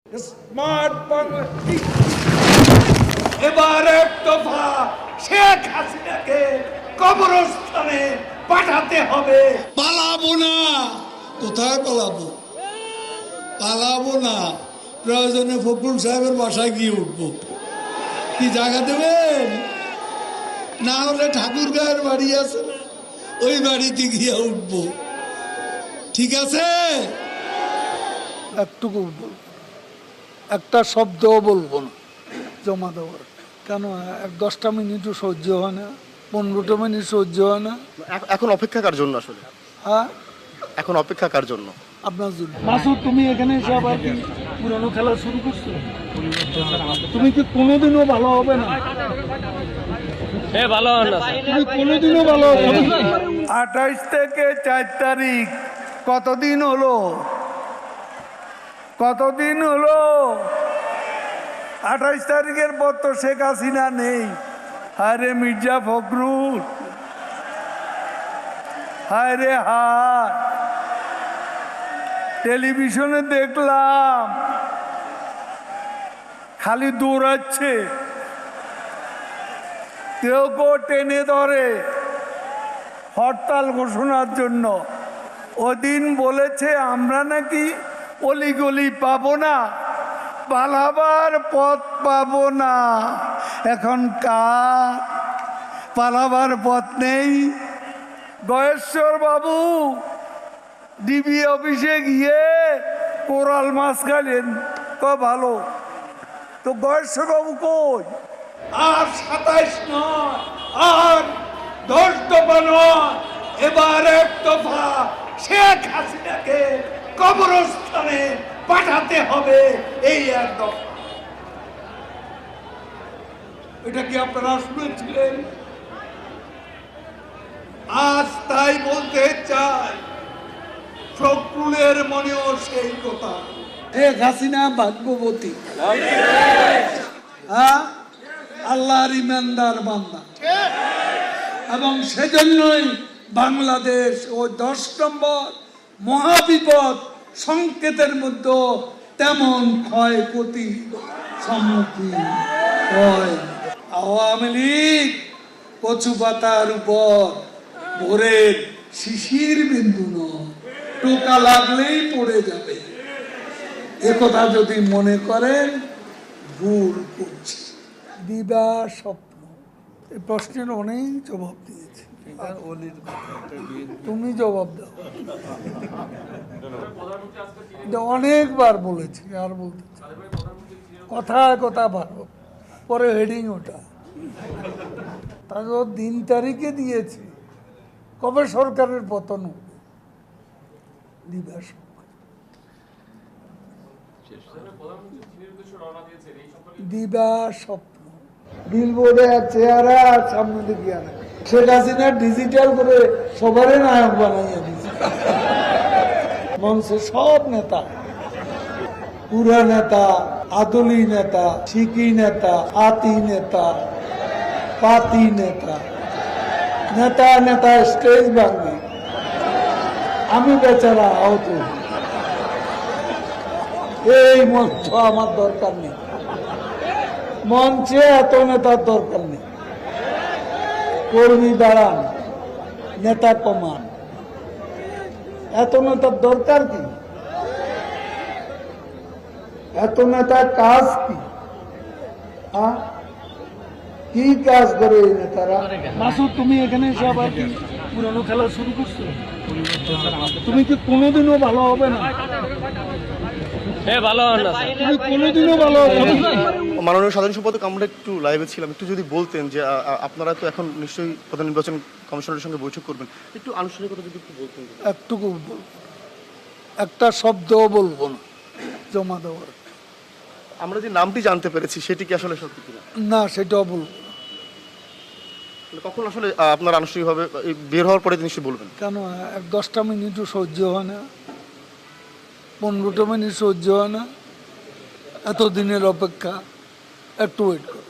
Smart Bangladesh এবার এক দফা শেখ হাসিনাকে কবরস্থানে পাঠাতে হবে। পালাবো না। কোথায় পালাবো? পালাবো না। প্রয়োজনে ফখরুল সাহেবের বাসায় গিয়ে উঠবো। কি জায়গা দেবেন? না হলে ঠাকুর গায়ের বাড়ি আছে, ওই বাড়িতে গিয়ে উঠবো। ঠিক আছে? একটুকু একটা শব্দও বলবো না জমা দেওয়ার। কেন 10টা মিনিটও সহ্য হয় না, 15টা মিনিট সহ্য হয় না। এখন অপেক্ষা কার জন্য আসলে? হ্যাঁ, এখন অপেক্ষা কার জন্য? আপনার জন্য। মাসুদ, তুমি এখানে এসে আবার কি পুরানো খেলা শুরু করছো? তুমি কি কোনোদিনও ভালো হবে না? ভালো হন না তুমি কোনোদিনও ভালো হবে না। 28 থেকে 4 তারিখ কতদিন হলো? কতদিন হলো? 28 তারিখের পর তো শেখ হাসিনা নেই। হায়রে মির্জা ফখরুল, হায়রে হায়। টেলিভিশনে দেখলাম খালি দৌড়াচ্ছে, কেউ কেউ টেনে ধরে হরতাল ঘোষণার জন্য। ওদিন বলেছে আমরা নাকি অলিগলি পাবো না, পালাবার পথ পাবো না। এখন কার পালাবার পথ নেই? গয়েশ্বর বাবু ডিবি অফিসে গিয়ে কোরাল মাছ খাইলেন, ভালো তো। গয়েশ্বর বাবু কই? আর 27 নয়, আর 10 দফা নয়, এবার এক দফা শেখ হাসিনাকে কবরস্থানে পাঠাতে হবে। এই এক দফা। এটা কি আপনারা শুনেছিলেন? আজ তাই বলতে চাই, ফখরুলের মনেও সেই কথা। শেখ হাসিনা ভাগ্যবতী, হ্যাঁ, আল্লাহর ইমানদার বান্দা, এবং সেজন্যই বাংলাদেশ ও 10 নম্বর মহাবিপদ সংকেতের মধ্যে তেমন ক্ষয়ক্ষতি সম্মুখীন হয়। আওয়ামী লীগ কচু পাতার উপর ভোরের শিশির বিন্দু নয়, টোকা লাগলেই পড়ে যাবে। একথা যদি মনে করেন ভুল করছি। দিবা স্বপ্ন, এই প্রশ্নের অনেক জবাব দিয়েছি, তুমি জবাব দাও। এটা অনেকবার বলেছি, আর বলতে চাই। কথায় কথা ভালো, পরে হেডিং ওটা। তারপর দিন তারিখে দিয়েছি কবে সরকারের পতন হবে। দিবা স্বপ্ন, দিবা স্বপ্ন, বিলবোর্ডে চেহারা আর সামনে দিকে আনা। শেখ হাসিনা ডিজিটাল করে সবারই নায়ক বানাইয়া দিচ্ছে। মঞ্চে সব নেতা, পুরা নেতা, আদলি নেতা, শিকি নেতা, আতি নেতা, পাতি নেতা, নেতা নেতা স্টেজ ভাঙি, আমি বেচারা আহত। এই মঞ্চ আমার দরকার নেই, মঞ্চে এত নেতার দরকার নেই। কর্মী দাঁড়ান, নেতা কমান, এত নেতার দরকার কি? এত নেতার কাজ কি? কি কাজ করে এই নেতারা? মাসুদ, তুমি এখানে এসে আবার কি পুরানো খেলা শুরু করছো? তুমি কি কোনোদিনও ভালো হবে না? ভালো হন না তুমি কোনোদিনও ভালো হবে না। মাননীয় সাধারণ সম্পাদক, আমরা একটু লাইভে ছিলাম, একটু যদি বলতেন যে আপনারা তো এখন নিশ্চয়ই প্রধান নির্বাচন কমিশনারের সঙ্গে বৈঠক করবেন, একটু আনুষ্ঠানিকতা যদি একটু বলতেন। একটুকু বলবো, একটা শব্দও বলবো না জমা দেওয়ার। আমরা যে নামটি জানতে পেরেছি সেটি কি আসলে সত্যি কিনা? না, সেটাও বলবো না। কখন আসলে আপনার আনুষ্ঠানিকভাবে বের হওয়ার পরে নিশ্চয়ই বলবেন? কেন 10টা মিনিটও সহ্য হয় না, 15টা মিনিট সহ্য হয় না। এতদিনের অপেক্ষা, একটু ওয়েট করো।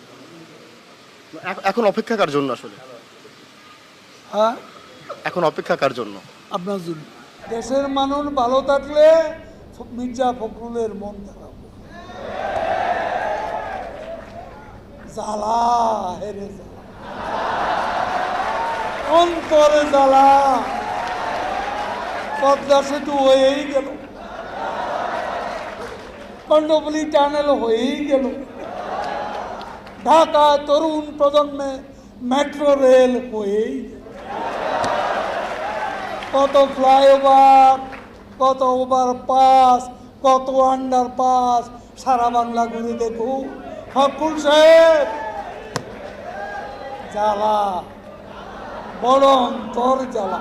এখন অপেক্ষা কার জন্য আসলে? হ্যাঁ, এখন অপেক্ষা কার জন্য? আপনার জন্য। দেশের মানুষ ভালো থাকলে মির্জা ফখরুলের মন খারাপ। জ্বালা হেরে জ্বালা, অন্তরে জ্বালা। পদ্মা সেতু হয়েই গেল, কর্ণফুলী টানেল হয়েই গেল, ঢাকা তরুণ প্রজন্মে মেট্রো রেল হয়েই গেল। কত ফ্লাইওভার, কত ওভারপাস, কত আন্ডারপাস, সারা বাংলা ঘুরে দেখুন। ফখরুল সাহেব, জ্বালা, বড় অন্তর জ্বালা।